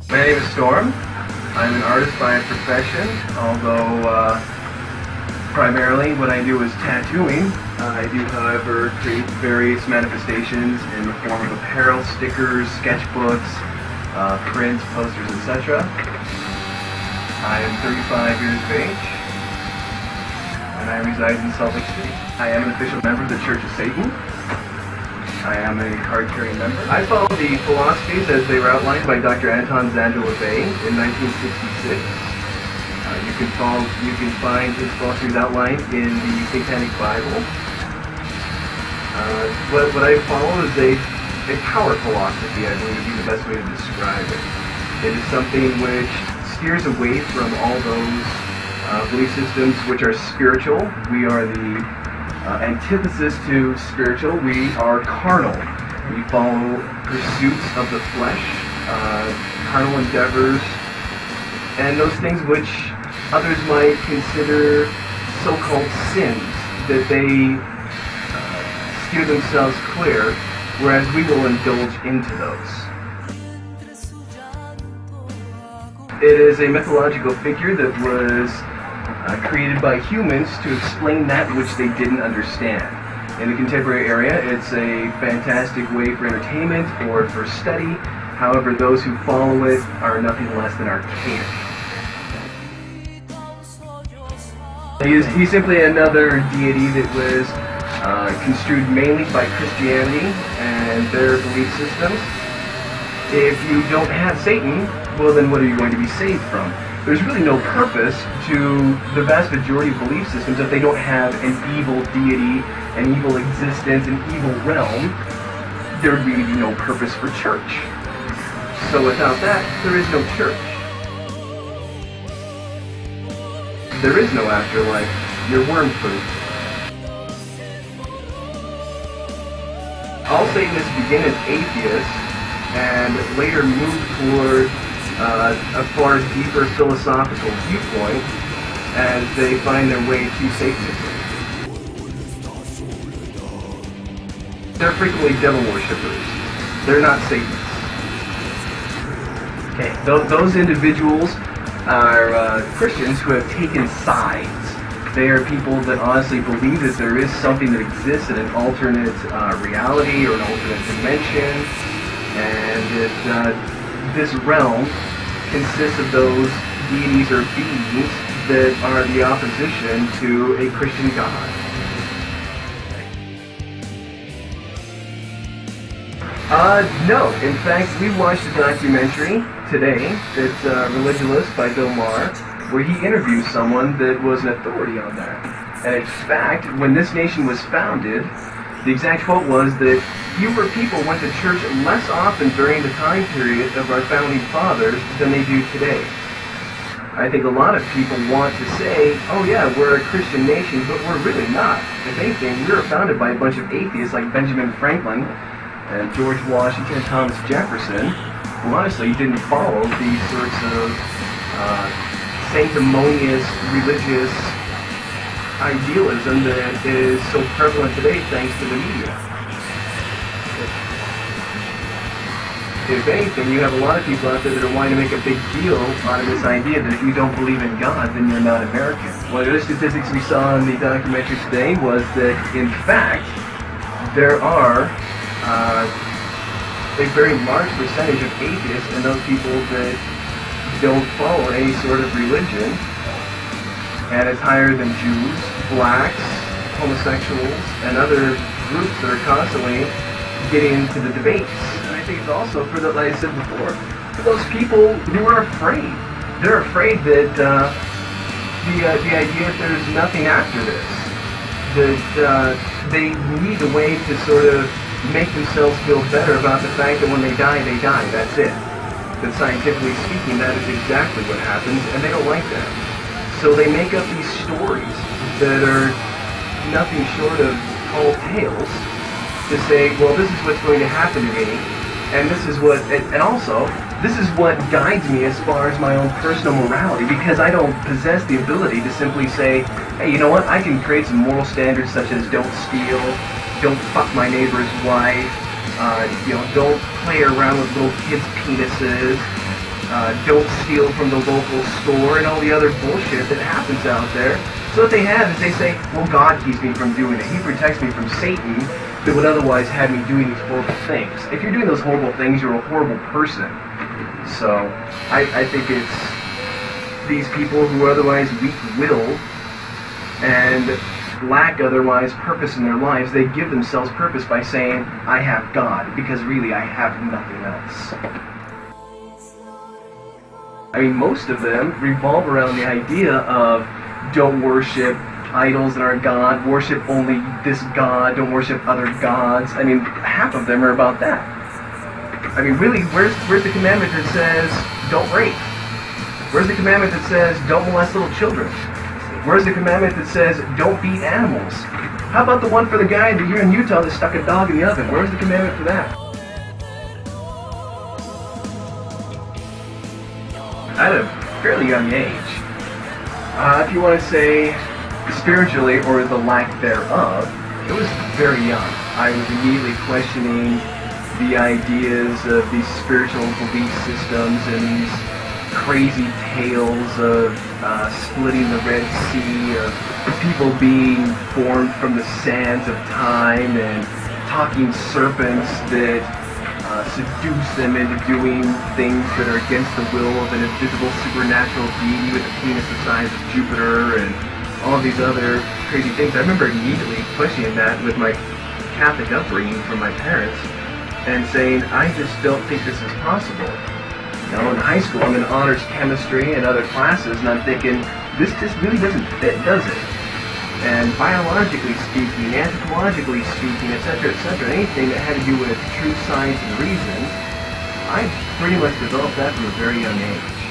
My name is Storm. I'm an artist by profession, although primarily what I do is tattooing. I do, however, create various manifestations in the form of apparel, stickers, sketchbooks, prints, posters, etc. I am 35 years of age, and I reside in Salt Lake City. I am an official member of the Church of Satan. I am a card-carrying member. I follow the philosophies as they were outlined by Dr. Anton Szandor LaVey in 1966. You can find his philosophies outlined in the Satanic Bible. What I follow is a power philosophy, I believe would be the best way to describe it. It is something which steers away from all those belief systems which are spiritual. We are the antithesis to spiritual. We are carnal. We follow pursuits of the flesh, carnal endeavors, and those things which others might consider so-called sins, that they steer themselves clear, whereas we will indulge into those. It is a mythological figure that was created by humans to explain that which they didn't understand. In the contemporary area, it's a fantastic way for entertainment or for study. However, those who follow it are nothing less than archaic. He's simply another deity that was construed mainly by Christianity and their belief systems. If you don't have Satan, well then what are you going to be saved from? There's really no purpose to the vast majority of belief systems if they don't have an evil deity, an evil existence, an evil realm. There would really be no purpose for church. So without that, there is no church. There is no afterlife. You're worm-proof. All Satanists begin as atheists and later move toward a far deeper philosophical viewpoint as they find their way to Satanism. They're frequently devil worshippers. They're not Satanists. Okay, those individuals are Christians who have taken sides. They are people that honestly believe that there is something that exists in an alternate reality or an alternate dimension, and that this realm consists of those deities or beings that are the opposition to a Christian God. No. In fact, we watched a documentary today that's Religulous by Bill Maher, where he interviews someone that was an authority on that. And in fact, when this nation was founded, the exact quote was that fewer people went to church less often during the time period of our founding fathers than they do today. I think a lot of people want to say, oh yeah, we're a Christian nation, but we're really not. If anything, we were founded by a bunch of atheists like Benjamin Franklin and George Washington and Thomas Jefferson, who honestly didn't follow these sorts of sanctimonious religious idealism that is so prevalent today thanks to the media. If anything, you have a lot of people out there that are wanting to make a big deal out of this idea that if you don't believe in God, then you're not American. One of the statistics we saw in the documentary today was that, in fact, there are a very large percentage of atheists and those people that don't follow any sort of religion, and it's higher than Jews, blacks, homosexuals, and other groups that are constantly getting into the debates. And I think it's also for the, like I said before, for those people who are afraid. They're afraid that the idea that there's nothing after this, that they need a way to sort of make themselves feel better about the fact that when they die, that's it. That scientifically speaking, that is exactly what happens, and they don't like that. So they make up these stories that are nothing short of tall tales to say, well, this is what's going to happen to me, and this is what, and also, this is what guides me as far as my own personal morality, because I don't possess the ability to simply say, hey, you know what, I can create some moral standards such as don't steal, don't fuck my neighbor's wife, don't play around with little kids' penises, don't steal from the local store, and all the other bullshit that happens out there. So what they have is they say, well, God keeps me from doing it. He protects me from Satan that would otherwise have me doing these horrible things. If you're doing those horrible things, you're a horrible person. So I think it's these people who are otherwise weak-willed and lack otherwise purpose in their lives, they give themselves purpose by saying, I have God, because really I have nothing else. I mean, most of them revolve around the idea of don't worship idols that aren't God, worship only this God, don't worship other gods. I mean, half of them are about that. I mean, really, where's the commandment that says don't rape? Where's the commandment that says don't molest little children? Where's the commandment that says don't beat animals? How about the one for the guy that here in Utah that stuck a dog in the oven? Where's the commandment for that? At a fairly young age, if you want to say spiritually or the lack thereof, it was very young. I was immediately questioning the ideas of these spiritual belief systems and these crazy tales of splitting the Red Sea, of people being formed from the sands of time, and talking serpents that seduce them into doing things that are against the will of an invisible supernatural deity with a penis the size of Jupiter, and all these other crazy things. I remember immediately questioning that with my Catholic upbringing from my parents and saying, I just don't think this is possible. You know, in high school, I'm in honors chemistry and other classes, and I'm thinking, this just really doesn't fit, does it? And biologically speaking, anthropologically speaking, etc., anything that had to do with true science and reason, I pretty much developed that from a very young age.